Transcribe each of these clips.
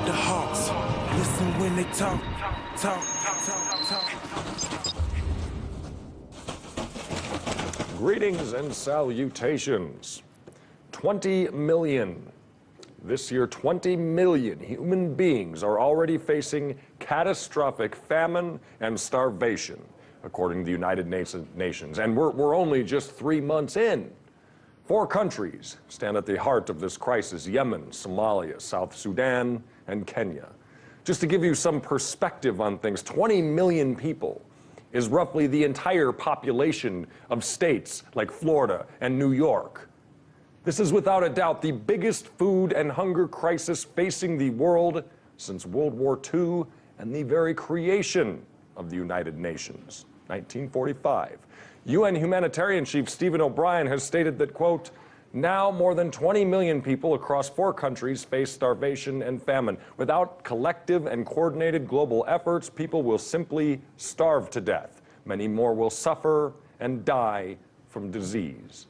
the hawks. Listen when they talk. Greetings and salutations. 20 million. This year, 20 million human beings are already facing catastrophic famine and starvation, according to the United Nations. And we're only just 3 months in. 4 countries stand at the heart of this crisis: Yemen, Somalia, South Sudan, and Kenya. Just to give you some perspective on things, 20 million people is roughly the entire population of states like Florida and New York. This is without a doubt the biggest food and hunger crisis facing the world since World War II and the very creation of the United Nations, 1945. UN humanitarian chief Stephen O'Brien has stated that, quote, now more than 20 million people across 4 countries face starvation and famine. Without collective and coordinated global efforts, people will simply starve to death. Many more will suffer and die from disease.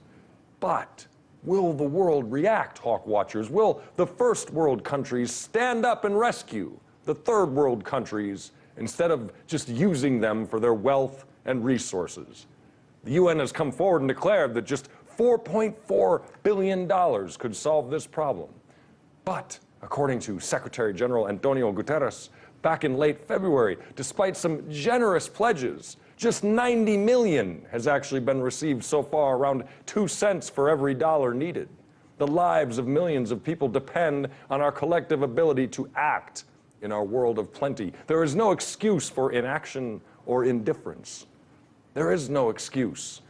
But will the world react, Hawk Watchers? Will the first world countries stand up and rescue the third world countries instead of just using them for their wealth and resources? The UN has come forward and declared that just $4.4 billion could solve this problem. But, according to Secretary General Antonio Guterres, back in late February, despite some generous pledges, just 90 million has actually been received so far, around 2 cents for every dollar needed. The lives of millions of people depend on our collective ability to act in our world of plenty. There is no excuse for inaction or indifference. There is no excuse,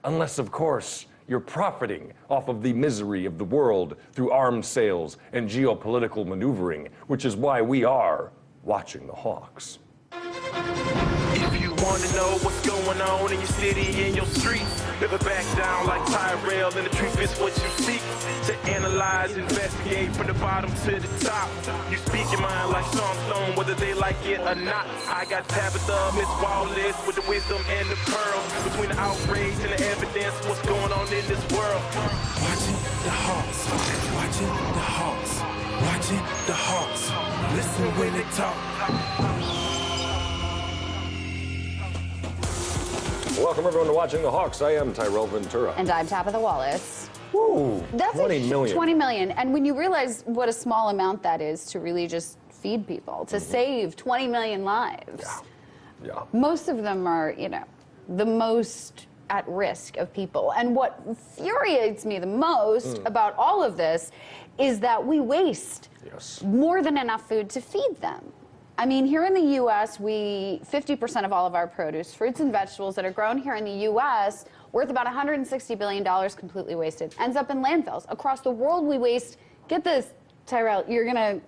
unless, of course, you're profiting off of the misery of the world through arms sales and geopolitical maneuvering, which is why we are watching the Hawks. If you want to know what's going on in your city, in your streets, never back down like Tyrell, and the truth is what you seek. To analyze, investigate from the bottom to the top. You speak your mind like Sean Stone, whether they like it or not. I got Tabitha, Miss Wallace, with the wisdom and the pearl. Between the outrage and the evidence, what's going on in this world? Watching the Hawks, watching the Hawks, watching the Hawks. Listen when they talk. Welcome everyone to Watching the Hawks. I am Tyrell Ventura. And I'm Tabitha Wallace. Woo! That's 20 million. 20 million. And when you realize what a small amount that is to really just feed people, to save 20 million lives. Yeah. Most of them are, you know, the most at risk of people. And what infuriates me the most about all of this is that we waste more than enough food to feed them. I mean, here in the U.S., 50% of all of our produce, fruits and vegetables that are grown here in the U.S., worth about $160 billion, completely wasted, ends up in landfills. Across the world, we waste, get this, Tyrell, you're gonna,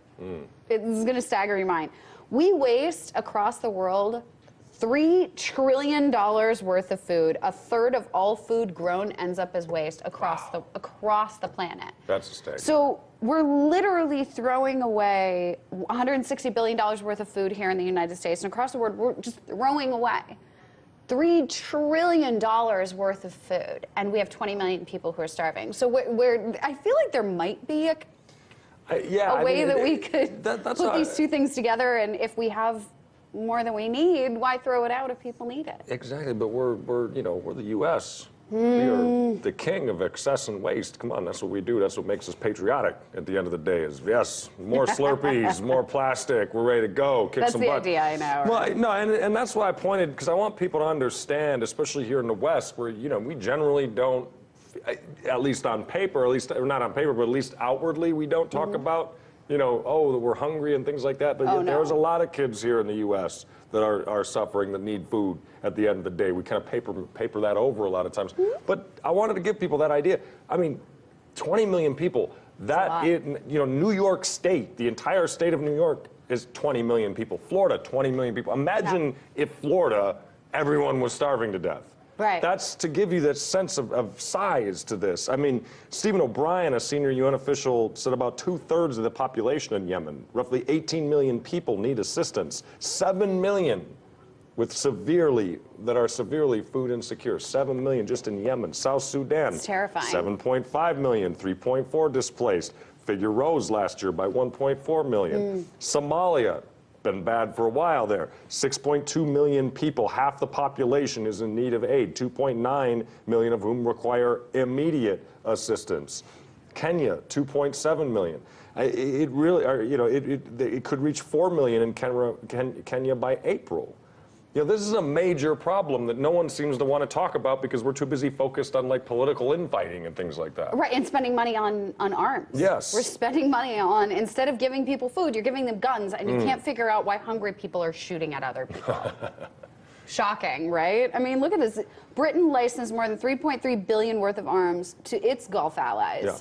it's gonna stagger your mind. We waste across the world $3 trillion worth of food. A third of all food grown ends up as waste across the planet. That's a staggering. So we're literally throwing away $160 billion worth of food here in the United States, and across the world, we're just throwing away $3 trillion worth of food, and we have 20 million people who are starving. So I feel like there might be a way that we could put these two things together, and if we have more than we need, why throw it out if people need it? Exactly, but we're the U.S. We are the king of excess and waste. Come on, that's what we do. That's what makes us patriotic at the end of the day is, yes, more Slurpees, more plastic, we're ready to go, kick some butt. That's the idea, I know. Well, no, and that's why I pointed, because I want people to understand, especially here in the West, where, you know, we generally don't, at least on paper, or not on paper, but at least outwardly, we don't talk about, you know, oh, that we're hungry and things like that. But there's a lot of kids here in the U.S. that are suffering, that need food at the end of the day. We kind of paper that over a lot of times. But I wanted to give people that idea. I mean, 20 million people. New York State, the entire state of New York is 20 million people. Florida, 20 million people. Imagine if Florida, everyone was starving to death. Right. That's to give you that sense of size to this. I mean, Stephen O'Brien, a senior UN official, said about 2/3 of the population in Yemen, roughly 18 million people, need assistance. 7 million that are severely food insecure. 7 million just in Yemen. South Sudan. It's terrifying. 7.5 million, 3.4 displaced. figure rose last year by 1.4 million. Somalia, been bad for a while there. 6.2 million people, half the population is in need of aid, 2.9 million of whom require immediate assistance. Kenya, 2.7 million. It really, it could reach 4 million in Kenya by April. This is a major problem that no one seems to want to talk about because we're too busy focused on like political infighting and things like that. Right, and spending money on arms. Yes. We're spending money on, instead of giving people food, you're giving them guns, and you can't figure out why hungry people are shooting at other people. Shocking, right? I mean, look at this. Britain licensed more than 3.3 billion worth of arms to its Gulf allies. Yeah.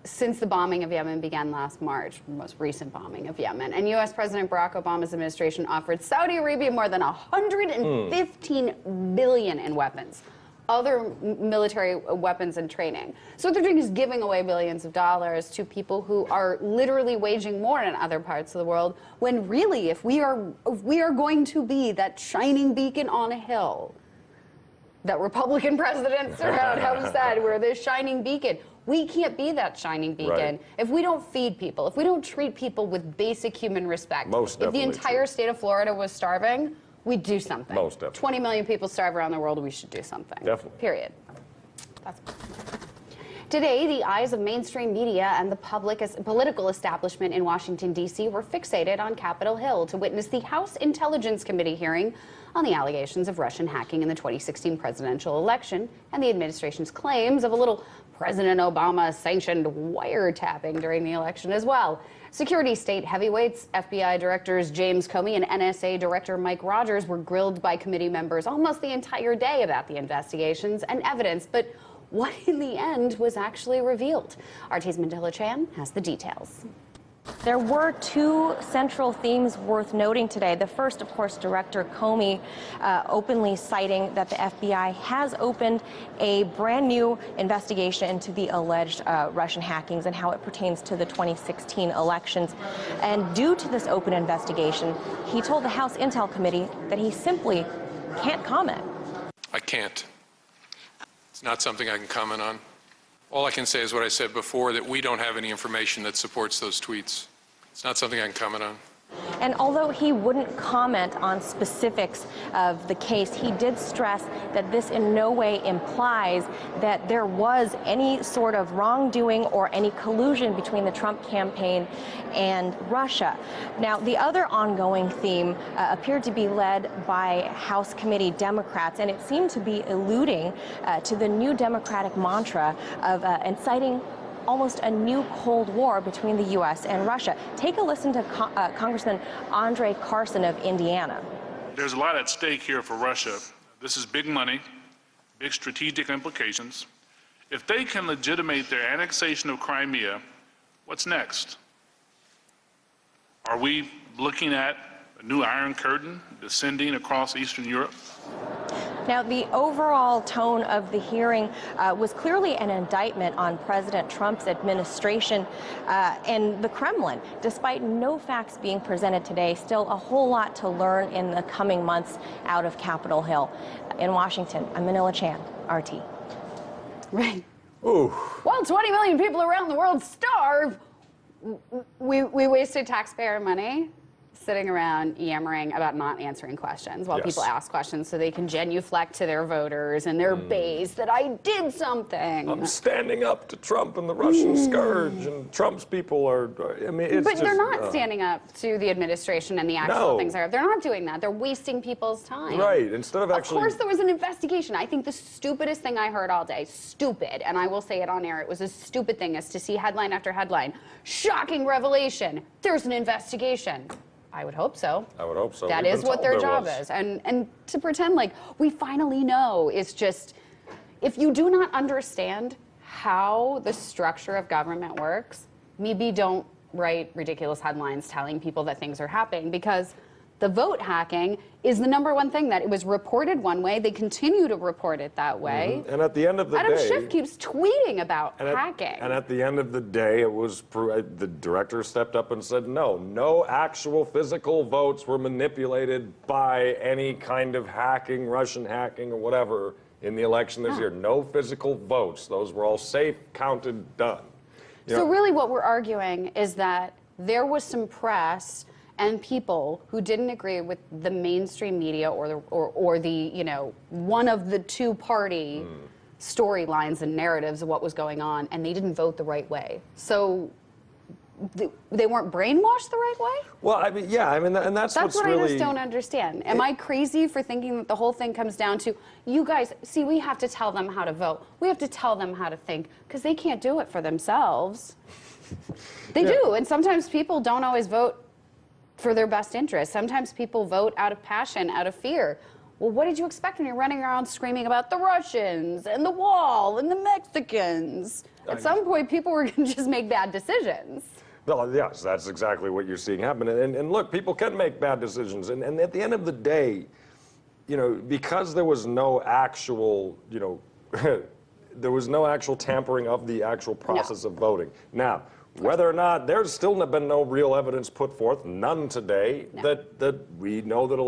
Since the bombing of Yemen began last March, the most recent bombing of Yemen. And U.S. President Barack Obama's administration offered Saudi Arabia more than 115 billion in weapons, other military weapons and training. So what they're doing is giving away billions of dollars to people who are literally waging war in other parts of the world, when really, if we are going to be that shining beacon on a hill that Republican presidents around have said, we're this shining beacon. We can't be that shining beacon Right. if we don't feed people, if we don't treat people with basic human respect. Most if the definitely entire true. state of Florida was starving, we'd do something. Most definitely. 20 million people starve around the world, we should do something. Definitely. Period. That's Today, the eyes of mainstream media and the political establishment in Washington, D.C. were fixated on Capitol Hill to witness the House Intelligence Committee hearing on the allegations of Russian hacking in the 2016 presidential election and the administration's claims of a little President Obama-sanctioned wiretapping during the election as well. Security state heavyweights, FBI directors James Comey and NSA director Mike Rogers were grilled by committee members almost the entire day about the investigations and evidence, but what in the end was actually revealed? RT's Mandela Chan has the details. There were two central themes worth noting today. The first, of course, Director Comey openly citing that the FBI has opened a brand new investigation into the alleged Russian hackings and how it pertains to the 2016 elections. And due to this open investigation, he told the House Intel Committee that he simply can't comment. I can't. It's not something I can comment on. All I can say is what I said before, that we don't have any information that supports those tweets. It's not something I can comment on. And although he wouldn't comment on specifics of the case, he did stress that this in no way implies that there was any sort of wrongdoing or any collusion between the Trump campaign and Russia. Now, the other ongoing theme appeared to be led by House Committee Democrats, and it seemed to be alluding to the new Democratic mantra of inciting almost a new Cold War between the U.S. and Russia. Take a listen to Congressman Andre Carson of Indiana. There's a lot at stake here for Russia. This is big money, big strategic implications. If they can legitimate their annexation of Crimea, what's next? Are we looking at a new Iron Curtain descending across Eastern Europe? Now, the overall tone of the hearing was clearly an indictment on President Trump's administration and the Kremlin. Despite no facts being presented today, still a whole lot to learn in the coming months out of Capitol Hill. In Washington, I'm Manila Chan, RT. Right. Ooh. While 20 million people around the world starve, we wasted taxpayer money sitting around yammering about not answering questions while people ask questions so they can genuflect to their voters and their base that I did something. I'm standing up to Trump and the Russian scourge, and Trump's people are, I mean, it's But just, they're not standing up to the administration and the actual things they're not doing that. They're wasting people's time. Right, instead of actually... Of course there was an investigation. I think the stupidest thing I heard all day, stupid, and I will say it on air, it was a stupid thing, is to see headline after headline, shocking revelation, there's an investigation. I would hope so. I would hope so. That is what their job is. And to pretend like we finally know is just, if you do not understand how the structure of government works, maybe don't write ridiculous headlines telling people that things are happening, because the vote hacking is the #1 thing that it was reported one way. They continue to report it that way. And at the end of the Adam day... Schiff keeps tweeting about hacking. And at the end of the day, it was the director stepped up and said, no actual physical votes were manipulated by any kind of hacking, Russian hacking or whatever in the election this year. No physical votes. Those were all safe, counted, done. So really what we're arguing is that there was some press and people who didn't agree with the mainstream media or the you know, one of the two-party storylines and narratives of what was going on, and they didn't vote the right way. So they weren't brainwashed the right way? Well, I mean, yeah, I mean, and that's what's what really... I just don't understand. Am I crazy for thinking that the whole thing comes down to, you guys, see, we have to tell them how to vote. We have to tell them how to think, because they can't do it for themselves. They do, and sometimes people don't always vote for their best interest. Sometimes people vote out of passion, out of fear. Well, what did you expect when you're running around screaming about the Russians and the wall and the Mexicans? At some point, people were going to just make bad decisions. Well, yes, that's exactly what you're seeing happen. And look, people can make bad decisions. And at the end of the day, you know, because there was no actual, you know, there was no actual tampering of the actual process of voting. Now, whether or not, there's still been no real evidence put forth, none today, that we know that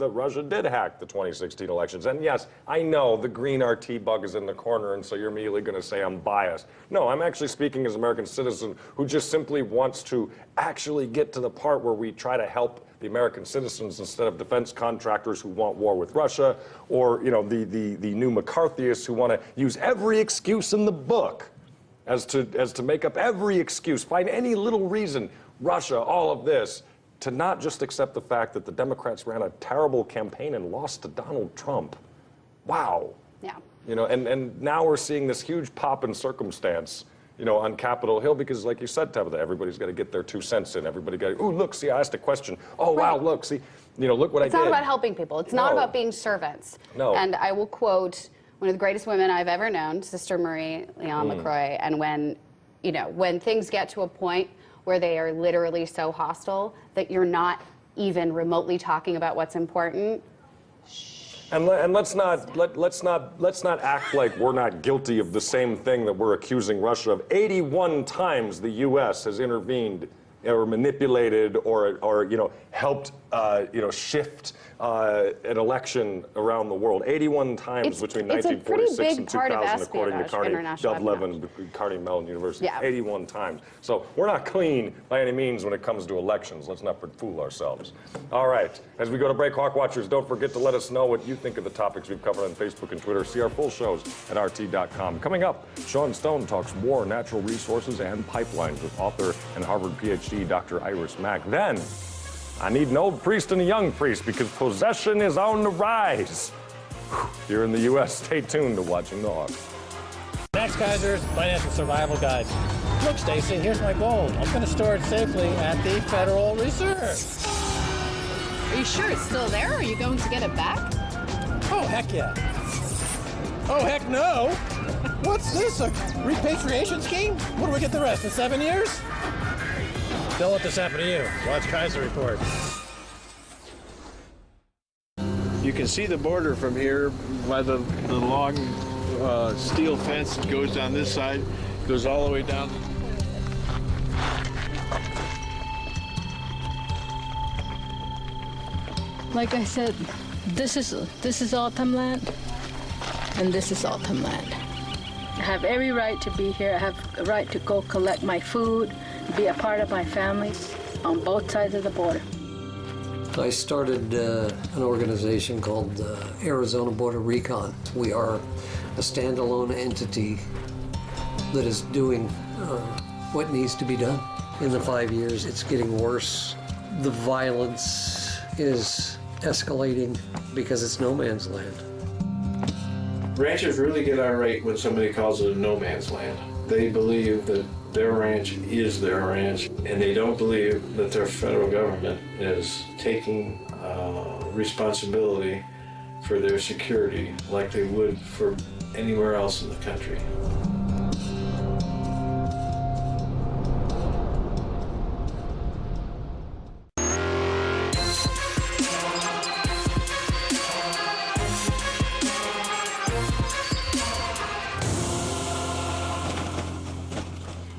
Russia did hack the 2016 elections. And yes, I know the green RT bug is in the corner, and so you're immediately going to say I'm biased. No, I'm actually speaking as an American citizen who just simply wants to actually get to the part where we try to help the American citizens instead of defense contractors who want war with Russia, or you know, the new McCarthyists who want to use every excuse in the book as to make up every excuse, find any little reason, Russia, all of this, to not just accept the fact that the Democrats ran a terrible campaign and lost to Donald Trump. Wow. Yeah. You know, and now we're seeing this huge pop in circumstance, you know, on Capitol Hill, because like you said, Tabitha, everybody's got to get their 2 cents in. Everybody got to, ooh, look, see, I asked a question. Oh, wow, look, see, you know, look what I did. It's not about helping people. It's not about being servants. No. And I will quote one of the greatest women I've ever known, Sister Marie Leon LaCroix, and when, you know, when things get to a point where they are literally so hostile that you're not even remotely talking about what's important. And let's not act like we're not guilty of the same thing that we're accusing Russia of. 81 times the U.S. has intervened or manipulated or you know, helped you know, shift an election around the world 81 times between 1946 and 2000, according to Dov Levin, Carnegie Mellon University. 81 times. So we're not clean by any means when it comes to elections. Let's not fool ourselves. All right. As we go to break, Hawk Watchers, don't forget to let us know what you think of the topics we've covered on Facebook and Twitter. See our full shows at RT.com. Coming up, Sean Stone talks war, natural resources, and pipelines with author and Harvard PhD Dr. Iris Mack. Then, I need an old priest and a young priest because possession is on the rise. Here in the U.S., stay tuned to Watching the Hawk. Max Kaiser's Financial Survival Guide. Look, Stacy, here's my gold. I'm going to store it safely at the Federal Reserve. Are you sure it's still there? Are you going to get it back? Oh, heck yeah. Oh, heck no. What's this, a repatriation scheme? What do we get the rest, in 7 years? Don't let this happen to you. Watch Kaiser Report. You can see the border from here by the long steel fence that goes down this side, goes all the way down. Like I said, this is autumn land, and this is autumn land. I have every right to be here. I have a right to go collect my food, be a part of my family on both sides of the border. I started an organization called Arizona Border Recon. We are a standalone entity that is doing what needs to be done. In the 5 years, it's getting worse. The violence is escalating because it's no man's land. Ranchers really get irate when somebody calls it a no man's land. They believe that their ranch is their ranch, and they don't believe that their federal government is taking responsibility for their security like they would for anywhere else in the country.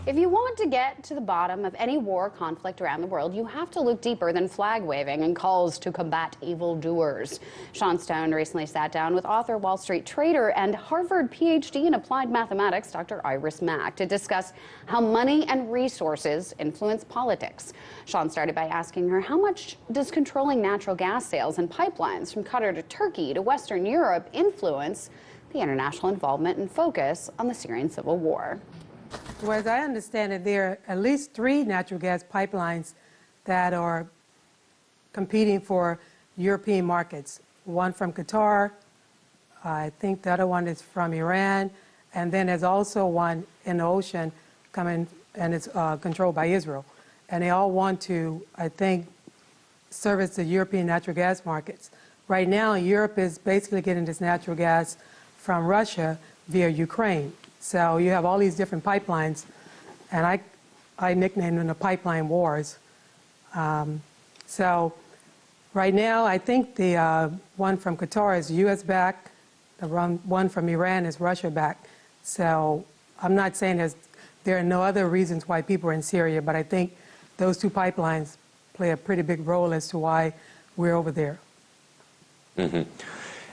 If you want to get get to the bottom of any war or conflict around the world, you have to look deeper than flag waving and calls to combat evildoers. Sean Stone recently sat down with author, Wall Street trader, and Harvard PhD in applied mathematics, Dr. Iris Mack, to discuss how money and resources influence politics. Sean started by asking her, how much does controlling natural gas sales and pipelines from Qatar to Turkey to Western Europe influence the international involvement and focus on the Syrian civil war? Well, as I understand it, there are at least 3 natural gas pipelines that are competing for European markets. One from Qatar, I think the other one is from Iran, and then there's also one in the ocean coming, and it's controlled by Israel. And they all want to, I think, service the European natural gas markets. Right now, Europe is basically getting this natural gas from Russia via Ukraine. So you have all these different pipelines, and I nicknamed them the pipeline wars. So right now, I think the one from Qatar is US-backed, the one from Iran is Russia-backed. So I'm not saying there are no other reasons why people are in Syria, but I think those 2 pipelines play a pretty big role as to why we're over there. Mm-hmm.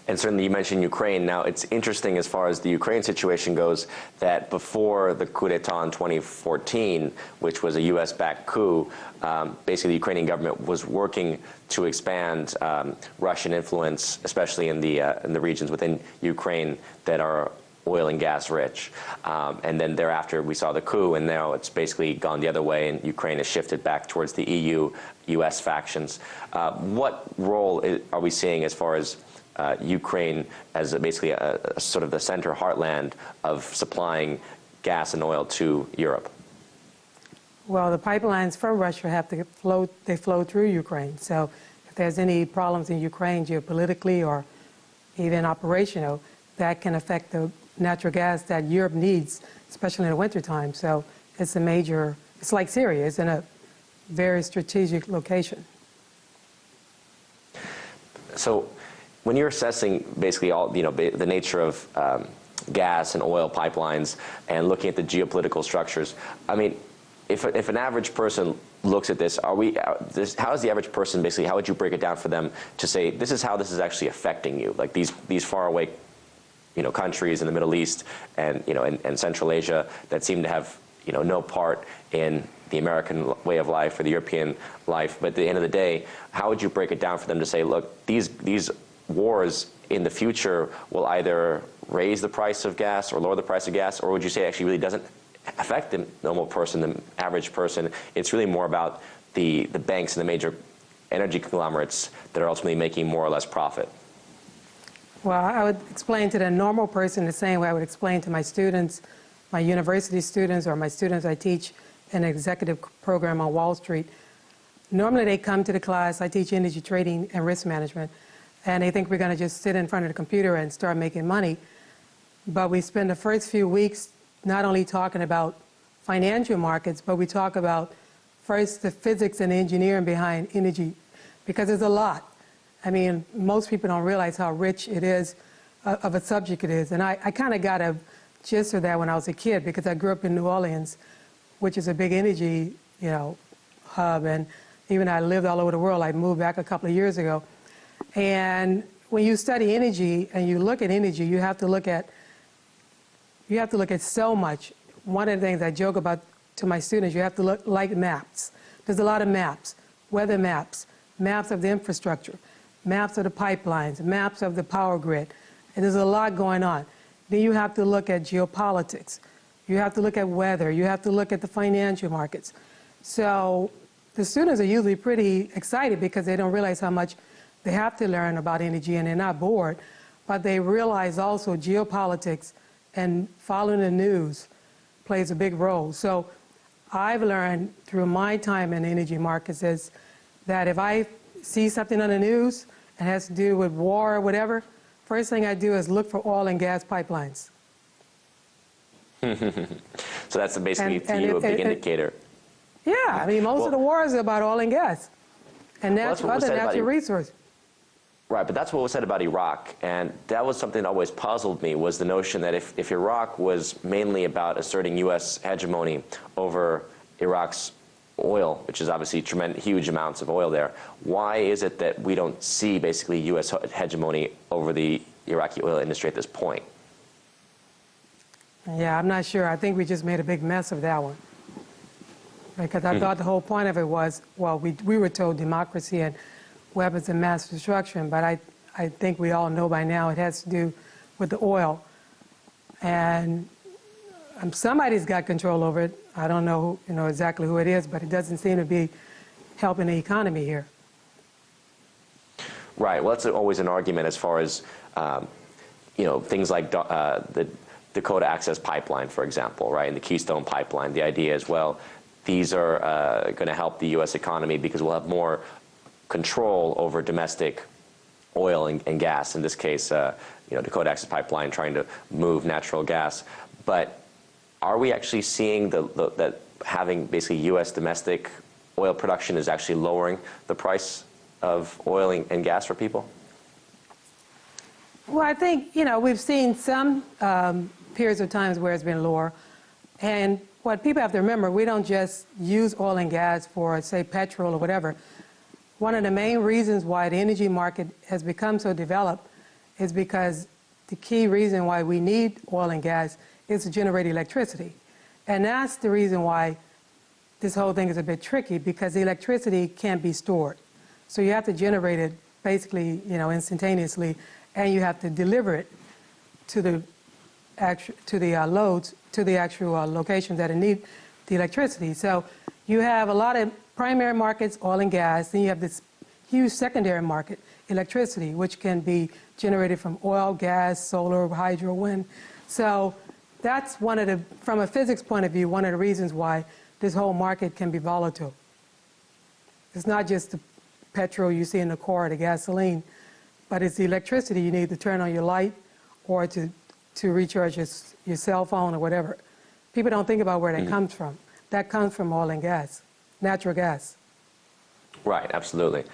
And certainly you mentioned Ukraine. Now, it's interesting as far as the Ukraine situation goes that before the coup d'etat in 2014, which was a U.S.-backed coup, basically the Ukrainian government was working to expand Russian influence, especially in the regions within Ukraine that are oil and gas rich. And then thereafter we saw the coup, and now it's basically gone the other way, and Ukraine has shifted back towards the EU-US factions. What role are we seeing as far as Ukraine as basically a sort of the center heartland of supplying gas and oil to Europe? Well, the pipelines from Russia have to flow, they flow through Ukraine. So if there's any problems in Ukraine geopolitically or even operational, that can affect the natural gas that Europe needs, especially in the wintertime. So it's a major, it's like Syria, it's in a very strategic location. So when you're assessing basically all, the nature of gas and oil pipelines and looking at the geopolitical structures, I mean, if an average person looks at this, how is the average person basically, how would you break it down for them to say, this is how this is actually affecting you? Like these faraway, countries in the Middle East and, and Central Asia that seem to have, no part in the American way of life or the European life. But at the end of the day, how would you break it down for them to say, look, these wars in the future will either raise the price of gas or lower the price of gas, or would you say it actually really doesn't affect the normal person, the average person? It's really more about the banks and the major energy conglomerates that are ultimately making more or less profit. Well, I would explain to the normal person the same way I would explain to my students, my university students, or my students I teach in an executive program on Wall Street. Normally they come to the class, I teach energy trading and risk management, and they think we're going to just sit in front of the computer and start making money. But we spend the first few weeks not only talking about financial markets, but we talk about first the physics and engineering behind energy, because there's a lot. I mean, most people don't realize how rich it is, of a subject it is. And I kind of got a gist of that when I was a kid, because I grew up in New Orleans, which is a big energy, hub. And even though I lived all over the world, I moved back a couple of years ago. And when you study energy and you look at energy, you have to look at so much. One of the things I joke about to my students, you have to look like maps. There's a lot of maps, weather maps, maps of the infrastructure, maps of the pipelines, maps of the power grid. And there's a lot going on. Then you have to look at geopolitics. You have to look at weather. You have to look at the financial markets. So the students are usually pretty excited because they don't realize how much they have to learn about energy, and they're not bored, but they realize also geopolitics and following the news plays a big role. So I've learned through my time in energy markets is that if I see something on the news and has to do with war or whatever, first thing I do is look for oil and gas pipelines. So that's basically to you a big indicator. Yeah, I mean, most of the wars are about oil and gas and other natural resources. Right, but that's what was said about Iraq, and that was something that always puzzled me, was the notion that if Iraq was mainly about asserting U.S. hegemony over Iraq's oil, which is obviously huge amounts of oil there. Why is it that we don't see basically U.S. hegemony over the Iraqi oil industry at this point? Yeah, I'm not sure. I think we just made a big mess of that one. Because I thought the whole point of it was, well, we were told democracy and weapons of mass destruction, but I think we all know by now it has to do with the oil. And somebody's got control over it. I don't know, exactly who it is, but it doesn't seem to be helping the economy here. Right. Well, that's always an argument as far as, things like the Dakota Access Pipeline, for example, right, and the Keystone Pipeline. The idea is, well, these are going to help the U.S. economy because we'll have more control over domestic oil and gas. In this case, Dakota Access Pipeline trying to move natural gas. But are we actually seeing that having basically U.S. domestic oil production is actually lowering the price of oil and gas for people? Well, I think, we've seen some periods of times where it's been lower. And what people have to remember, we don't just use oil and gas for, say, petrol or whatever. One of the main reasons why the energy market has become so developed is because the key reason why we need oil and gas is to generate electricity. And that's the reason why this whole thing is a bit tricky, because the electricity can't be stored. So you have to generate it basically, instantaneously, and you have to deliver it to the loads, to the actual locations that need the electricity. So you have a lot of primary markets, oil and gas, then you have this huge secondary market, electricity, which can be generated from oil, gas, solar, hydro, wind. So that's from a physics point of view, one of the reasons why this whole market can be volatile. It's not just the petrol you see in the car, the gasoline, but it's the electricity you need to turn on your light or to recharge your cell phone or whatever. People don't think about where that comes from. That comes from oil and gas, natural gas. Right, absolutely.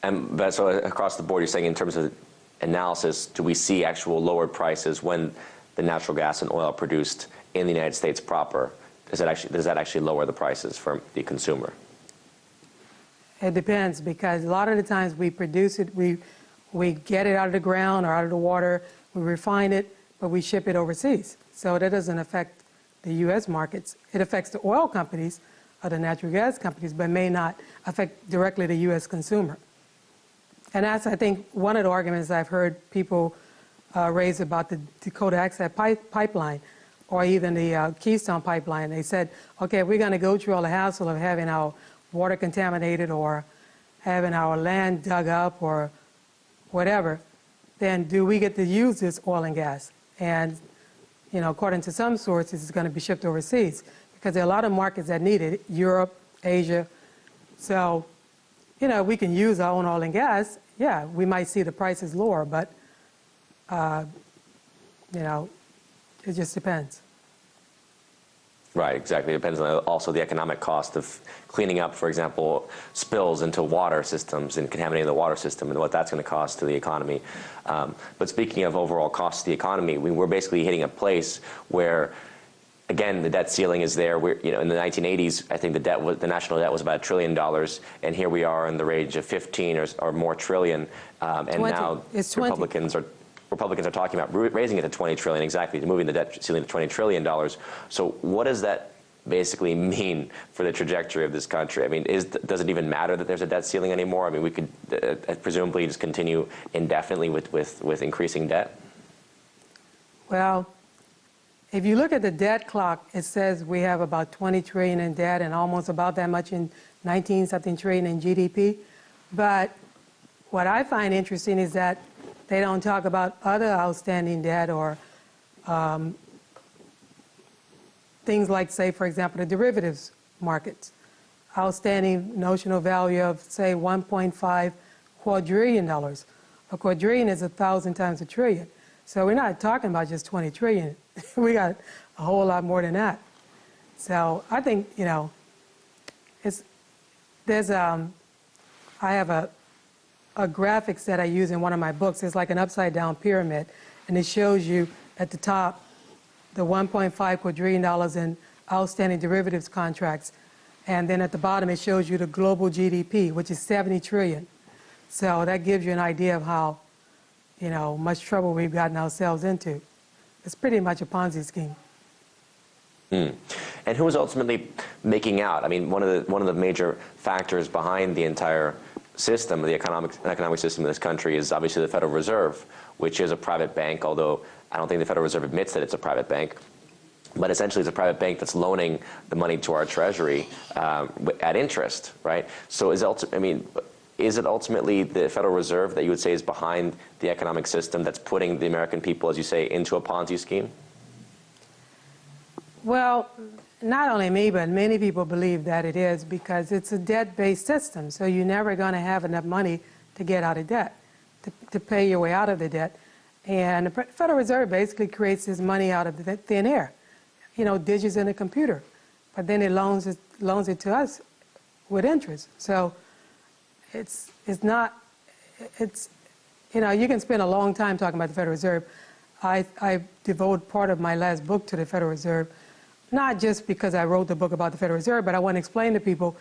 But so across the board, you're saying in terms of analysis, do we see actual lowered prices when the natural gas and oil produced in the United States proper? Does that actually lower the prices for the consumer? It depends, because a lot of the times we produce it, we get it out of the ground or out of the water, we refine it, but we ship it overseas. So that doesn't affect the U.S. markets. It affects the oil companies or the natural gas companies, but may not affect directly the U.S. consumer. And that's, I think, one of the arguments I've heard people raise about the Dakota Access Pipeline or even the Keystone Pipeline. They said, okay, we're going to go through all the hassle of having our water contaminated or having our land dug up or whatever, then do we get to use this oil and gas? And, according to some sources, it's going to be shipped overseas because there are a lot of markets that need it, Europe, Asia. So, we can use our own oil and gas. Yeah, we might see the prices lower, but, it just depends. Right, exactly. It depends on also the economic cost of cleaning up, for example, spills into water systems and contaminating the water system and what that's going to cost to the economy. But speaking of overall cost to the economy, we're basically hitting a place where, again, the debt ceiling is there. In the 1980s, I think the national debt was about $1 trillion, and here we are in the range of 15 or more trillion. And 20. Now Republicans are talking about raising it to $20 trillion, exactly, moving the debt ceiling to $20 trillion. So what does that basically mean for the trajectory of this country? I mean, does it even matter that there's a debt ceiling anymore? I mean, we could presumably just continue indefinitely with increasing debt? Well, if you look at the debt clock, it says we have about 20 trillion in debt and almost about that much in 19-something trillion in GDP. But what I find interesting is that they don't talk about other outstanding debt or things like, say, for example, the derivatives markets. Outstanding notional value of, say, $1.5 quadrillion. A quadrillion is 1,000 times a trillion. So we're not talking about just 20 trillion. We got a whole lot more than that. So I think, I have a graphics that I use in one of my books. It's like an upside down pyramid, and it shows you at the top the $1.5 quadrillion in outstanding derivatives contracts, And then at the bottom, it shows you the global GDP, which is 70 trillion. So that gives you an idea of how, you know, much trouble we've gotten ourselves into. It's pretty much a Ponzi scheme. And who is ultimately making out? I mean, one of the major factors behind the entire system, the economic system of this country, is obviously the Federal Reserve, which is a private bank, although I don't think the Federal Reserve admits that it's a private bank. But essentially, it's a private bank that's loaning the money to our Treasury at interest, right? So is it ultimately the Federal Reserve that you would say is behind the economic system that's putting the American people, as you say, into a Ponzi scheme? Well, not only me, but many people believe that it is, because it's a debt-based system. So you're never going to have enough money to get out of debt, to pay your way out of the debt. And the Federal Reserve basically creates this money out of the thin air, you know, digits in a computer. But then it loans it to us with interest. So it's not, you know, you can spend a long time talking about the Federal Reserve. I devote part of my last book to the Federal Reserve, not just because I wrote the book about the Federal Reserve, but I want to explain to people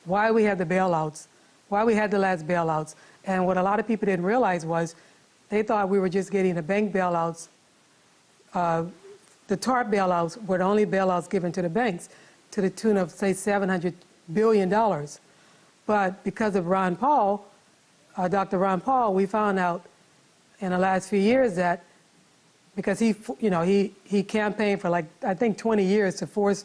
why we had the bailouts, why we had the last bailouts. And what a lot of people didn't realize was they thought we were just getting the bank bailouts. The TARP bailouts were the only bailouts given to the banks to the tune of, say, $700 billion. But because of Ron Paul, Dr. Ron Paul, we found out in the last few years that because he campaigned for, like, I think 20 years to force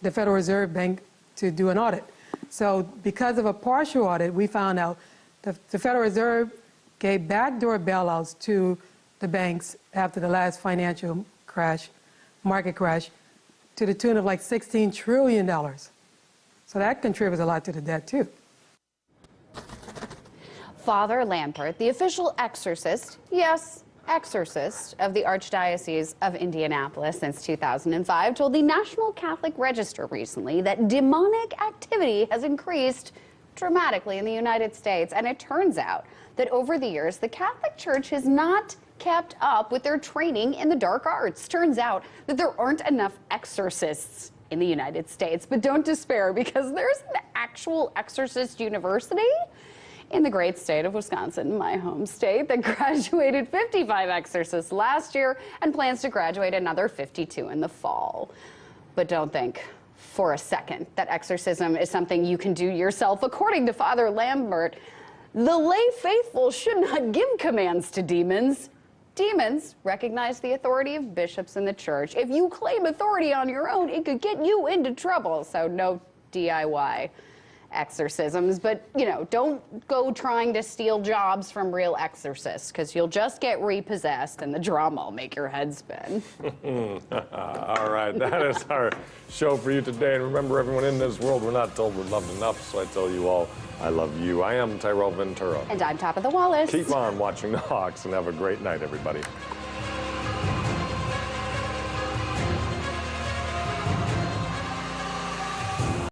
the Federal Reserve Bank to do an audit. So because of a partial audit, we found out the Federal Reserve gave backdoor bailouts to the banks after the last financial crash, market crash, to the tune of like $16 trillion. So that contributes a lot to the debt, too. Father Lampert, the official exorcist, yes, exorcist of the Archdiocese of Indianapolis since 2005, told the National Catholic Register recently that demonic activity has increased dramatically in the United States. And it turns out that over the years, the Catholic Church has not kept up with their training in the dark arts. Turns out that there aren't enough exorcists in the United States. But don't despair, because there's an actual exorcist university in the great state of Wisconsin, my home state, that graduated 55 exorcists last year and plans to graduate another 52 in the fall. But don't think for a second that exorcism is something you can do yourself. According to Father Lambert, the lay faithful should not give commands to demons. Demons recognize the authority of bishops in the church. If you claim authority on your own, it could get you into trouble. So no DIY exorcisms, but, you know, don't go trying to steal jobs from real exorcists, because you'll just get repossessed and the drama will make your head spin. All right, that is our show for you today. And remember, everyone, in this world, we're not told we're loved enough, so I tell you all, I love you. I am Tyrell Ventura. And I'm Top of the Wallace. Keep on watching the Hawks and have a great night, everybody.